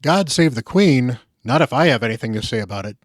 God save the Queen, not if I have anything to say about it.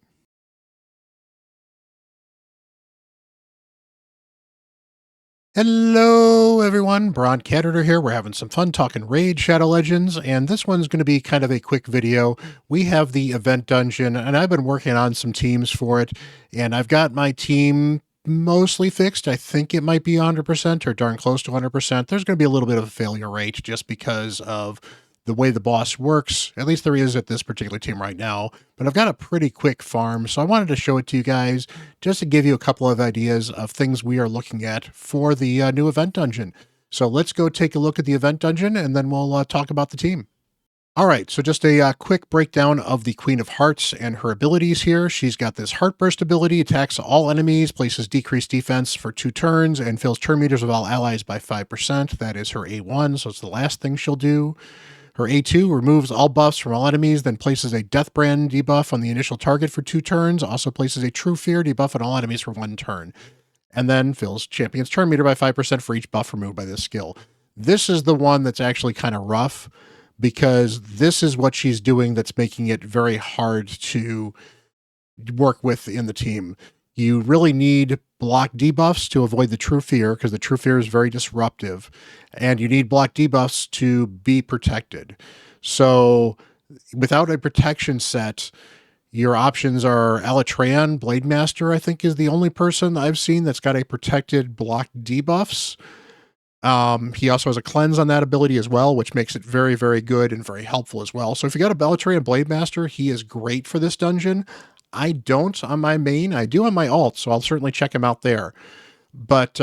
Hello, everyone. Bront, CatHerder here. We're having some fun talking Raid Shadow Legends, and this one's going to be kind of a quick video. We have the event dungeon, and I've been working on some teams for it, and I've got my team mostly fixed. I think it might be 100% or darn close to 100%. There's going to be a little bit of a failure rate just because of the way the boss works. At least there is at this particular team right now. But I've got a pretty quick farm, so I wanted to show it to you guys just to give you a couple of ideas of things we are looking at for the new event dungeon. So let's go take a look at the event dungeon, and then we'll talk about the team. All right, so just a quick breakdown of the Queen of Hearts and her abilities here. She's got this Heartburst ability, attacks all enemies, places decreased defense for 2 turns, and fills turn meters of all allies by 5%. That is her A1, so it's the last thing she'll do. Her A2 removes all buffs from all enemies, then places a Death Brand debuff on the initial target for 2 turns, also places a True Fear debuff on all enemies for 1 turn, and then fills champion's turn meter by 5% for each buff removed by this skill. This is the one that's actually kind of rough, because this is what she's doing that's making it very hard to work with in the team. You really need block debuffs to avoid the True Fear, because the True Fear is very disruptive, and you need block debuffs to be protected. So without a protection set, your options are Alatreon, Blade Master, I think, is the only person I've seen that's got a protected block debuffs. He also has a cleanse on that ability as well, which makes it very, very good and very helpful as well. So if you got a Alatreon Blade Master, he is great for this dungeon. I don't on my main. I do on my alt, so I'll certainly check him out there. But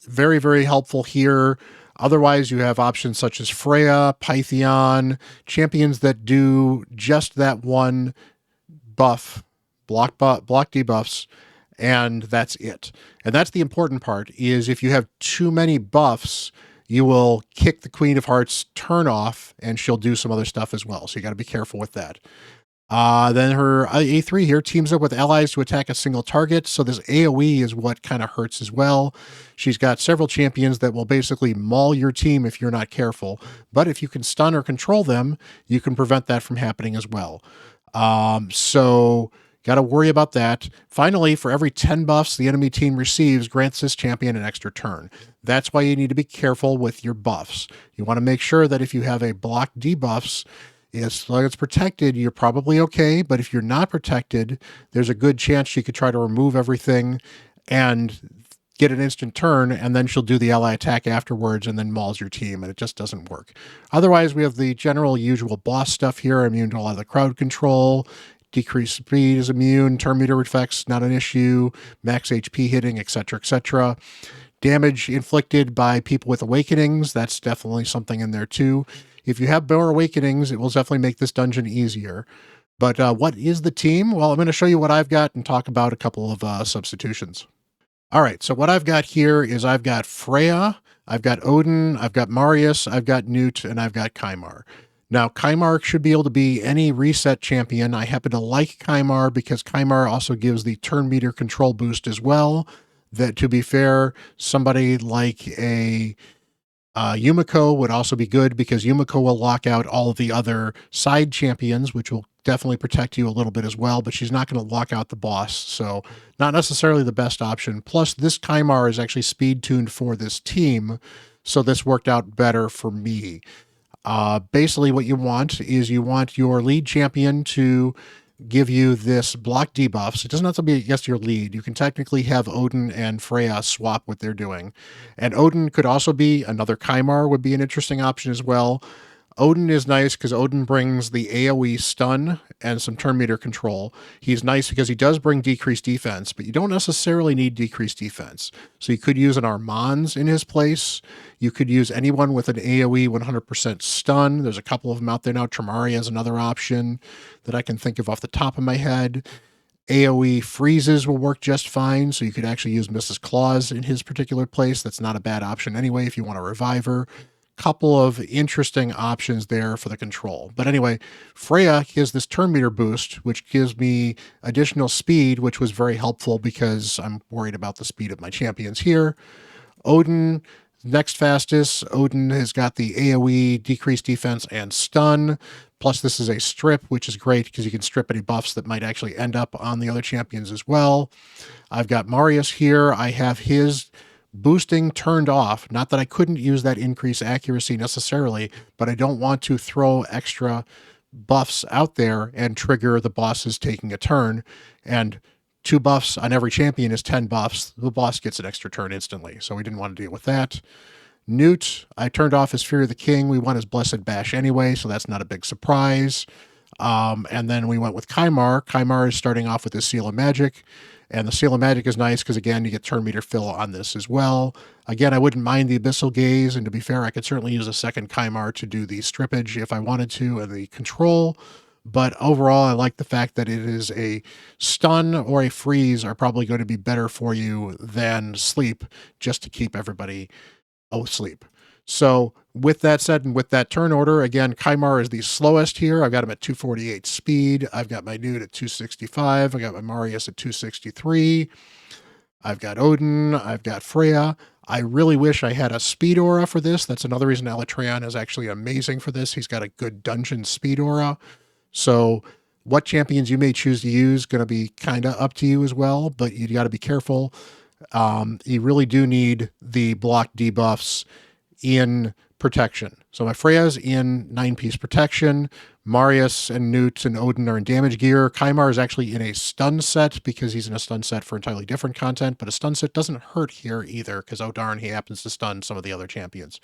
very, very helpful here. Otherwise, you have options such as Freya, Pythion, champions that do just that one buff, block debuffs, and that's it. And that's the important part, is if you have too many buffs, you will kick the Queen of Hearts turn off, and she'll do some other stuff as well. So you got to be careful with that. Then her A3 here teams up with allies to attack a single target. So this AoE is what kind of hurts as well. She's got several champions that will basically maul your team if you're not careful. But if you can stun or control them, you can prevent that from happening as well. So got to worry about that. Finally, for every 10 buffs the enemy team receives, grants this champion an extra turn. That's why you need to be careful with your buffs. You want to make sure that if you have a block debuffs, as long as it's protected, you're probably okay. But if you're not protected, there's a good chance you could try to remove everything and get an instant turn, and then she'll do the ally attack afterwards and then mauls your team, and it just doesn't work. Otherwise, we have the general usual boss stuff here. Immune to a lot of the crowd control, decreased speed is immune, turn meter effects, not an issue, max HP hitting, etc., etc. Damage inflicted by people with awakenings, that's definitely something in there too. If you have more awakenings, it will definitely make this dungeon easier. But what is the team? Well, I'm going to show you what I've got and talk about a couple of substitutions. All right, so what I've got here is I've got Freya, I've got Odin, I've got Marius, I've got Newt, and I've got Kymar. Now, Kymar should be able to be any reset champion. I happen to like Kymar because Kymar also gives the turn meter control boost as well. That, to be fair, somebody like a Yumiko would also be good, because Yumiko will lock out all of the other side champions, which will definitely protect you a little bit as well, but she's not going to lock out the boss, so not necessarily the best option. Plus, this Kymar is actually speed tuned for this team, so this worked out better for me. Basically, what you want is you want your lead champion to give you this block debuffs. It doesn't have to be against your lead. You can technically have Odin and Freya swap what they're doing. And Odin could also be another Kymar, would be an interesting option as well. Odin is nice because Odin brings the AoE stun and some turn meter control. He's nice because he does bring decreased defense, but you don't necessarily need decreased defense. So you could use an Armand's in his place. You could use anyone with an AoE 100% stun. There's a couple of them out there now. Tramaria is another option that I can think of off the top of my head. AoE freezes will work just fine, so you could actually use Mrs. Claus in his particular place. That's not a bad option anyway if you want to revive her. Couple of interesting options there for the control. But anyway, Freya gives this turn meter boost, which gives me additional speed, which was very helpful because I'm worried about the speed of my champions here. Odin, next fastest, Odin has got the AoE, decreased defense, and stun. Plus, this is a strip, which is great because you can strip any buffs that might actually end up on the other champions as well. I've got Marius here. I have his boosting turned off. Not that I couldn't use that increased accuracy necessarily, but I don't want to throw extra buffs out there and trigger the bosses taking a turn. And 2 buffs on every champion is 10 buffs. The boss gets an extra turn instantly, so we didn't want to deal with that. Newt, I turned off his Fear of the King. We want his Blessed Bash anyway, so that's not a big surprise. And then we went with Kymar. Kymar is starting off with his Seal of Magic. And the Seal of Magic is nice because, again, you get turn meter fill on this as well. Again, I wouldn't mind the Abyssal Gaze, and to be fair, I could certainly use a second Kymar to do the strippage if I wanted to, and the control. But overall, I like the fact that it is a stun or a freeze are probably going to be better for you than sleep, just to keep everybody asleep. So with that said, and with that turn order, again, Kymar is the slowest here. I've got him at 248 speed. I've got my Newt at 265. I got my Marius at 263. I've got Odin. I've got Freya. I really wish I had a speed aura for this. That's another reason Alatreon is actually amazing for this. He's got a good dungeon speed aura. So what champions you may choose to use going to be kind of up to you as well, but you got to be careful. You really do need the block debuffs in protection. So my Freya's in 9-piece protection. Marius and Newt and Odin are in damage gear. Kymar is actually in a stun set because he's in a stun set for entirely different content, but a stun set doesn't hurt here either because, oh darn, he happens to stun some of the other champions.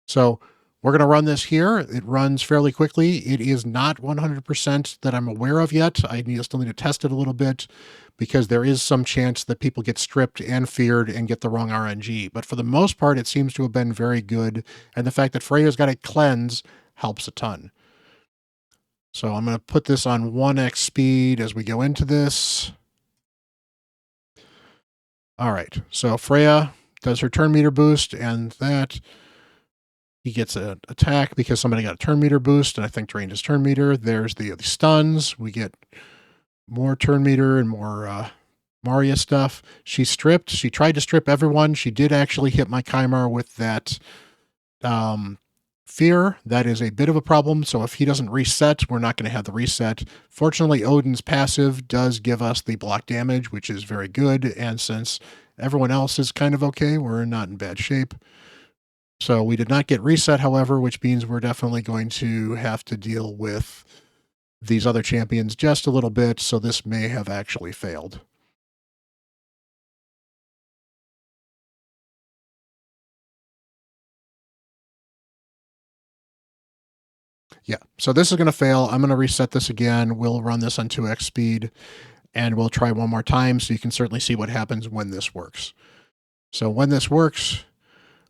So we're going to run this here. It runs fairly quickly. It is not 100% that I'm aware of yet. I still need to test it a little bit because there is some chance that people get stripped and feared and get the wrong RNG. But for the most part, it seems to have been very good. And the fact that Freya's got a cleanse helps a ton. So I'm going to put this on 1x speed as we go into this. All right. So Freya does her turn meter boost, and that he gets an attack because somebody got a turn meter boost, and I think drained his turn meter. There's the stuns. We get more turn meter and more Maria stuff. She stripped. She tried to strip everyone. She did actually hit my Kymar with that fear. That is a bit of a problem. So if he doesn't reset, we're not going to have the reset. Fortunately, Odin's passive does give us the block damage, which is very good. And since everyone else is kind of okay, we're not in bad shape. So we did not get reset, however, which means we're definitely going to have to deal with these other champions just a little bit. So this may have actually failed. Yeah, so this is going to fail. I'm going to reset this again. We'll run this on 2x speed, and we'll try one more time so you can certainly see what happens when this works. So when this works,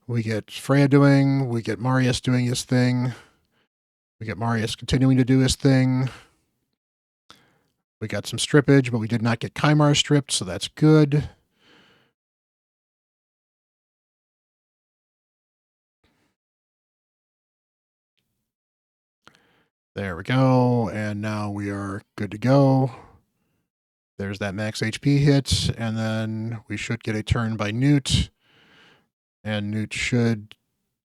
we get Freya doing, we get Marius doing his thing, we get Marius continuing to do his thing. We got some strippage, but we did not get Kymar stripped, so that's good. There we go, and now we are good to go. There's that max HP hit, and then we should get a turn by Newt, and Newt should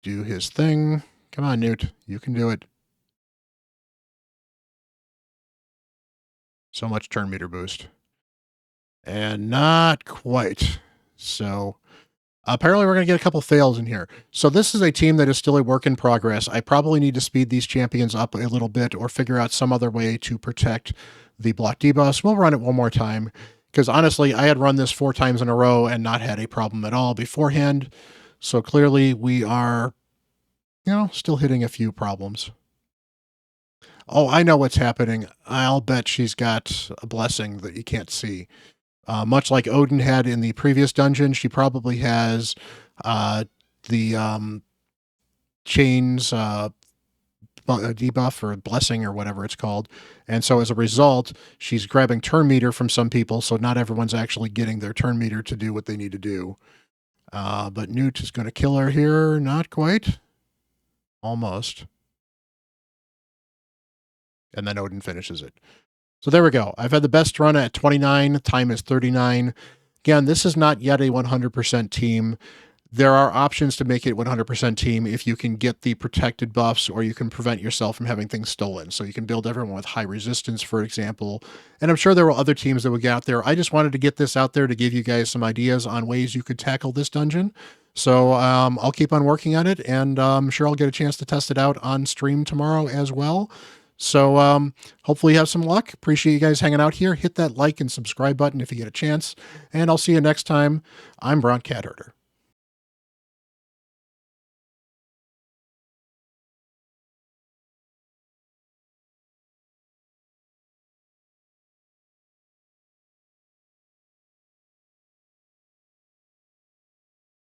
do his thing. Come on, Newt, you can do it. So much turn meter boost. And not quite. So apparently we're going to get a couple fails in here. So this is a team that is still a work in progress. I probably need to speed these champions up a little bit or figure out some other way to protect the block debuffs. We'll run it one more time because honestly, I had run this 4 times in a row and not had a problem at all beforehand. So clearly we are, still hitting a few problems. Oh, I know what's happening. I'll bet she's got a blessing that you can't see. Much like Odin had in the previous dungeon, she probably has the chains debuff or blessing or whatever it's called. And so as a result, she's grabbing turn meter from some people, so not everyone's actually getting their turn meter to do what they need to do. But Newt is going to kill her here. Not quite. Almost. And then Odin finishes it. So there we go. I've had the best run at 29. Time is 39. Again, this is not yet a 100% team. there are options to make it 100% team if you can get the protected buffs, or you can prevent yourself from having things stolen. So you can build everyone with high resistance, for example. And I'm sure there were other teams that would get out there. I just wanted to get this out there to give you guys some ideas on ways you could tackle this dungeon. So I'll keep on working on it, and I'm sure I'll get a chance to test it out on stream tomorrow as well. So hopefully you have some luck. Appreciate you guys hanging out here. Hit that like and subscribe button if you get a chance. And I'll see you next time. I'm Bront CatHerder.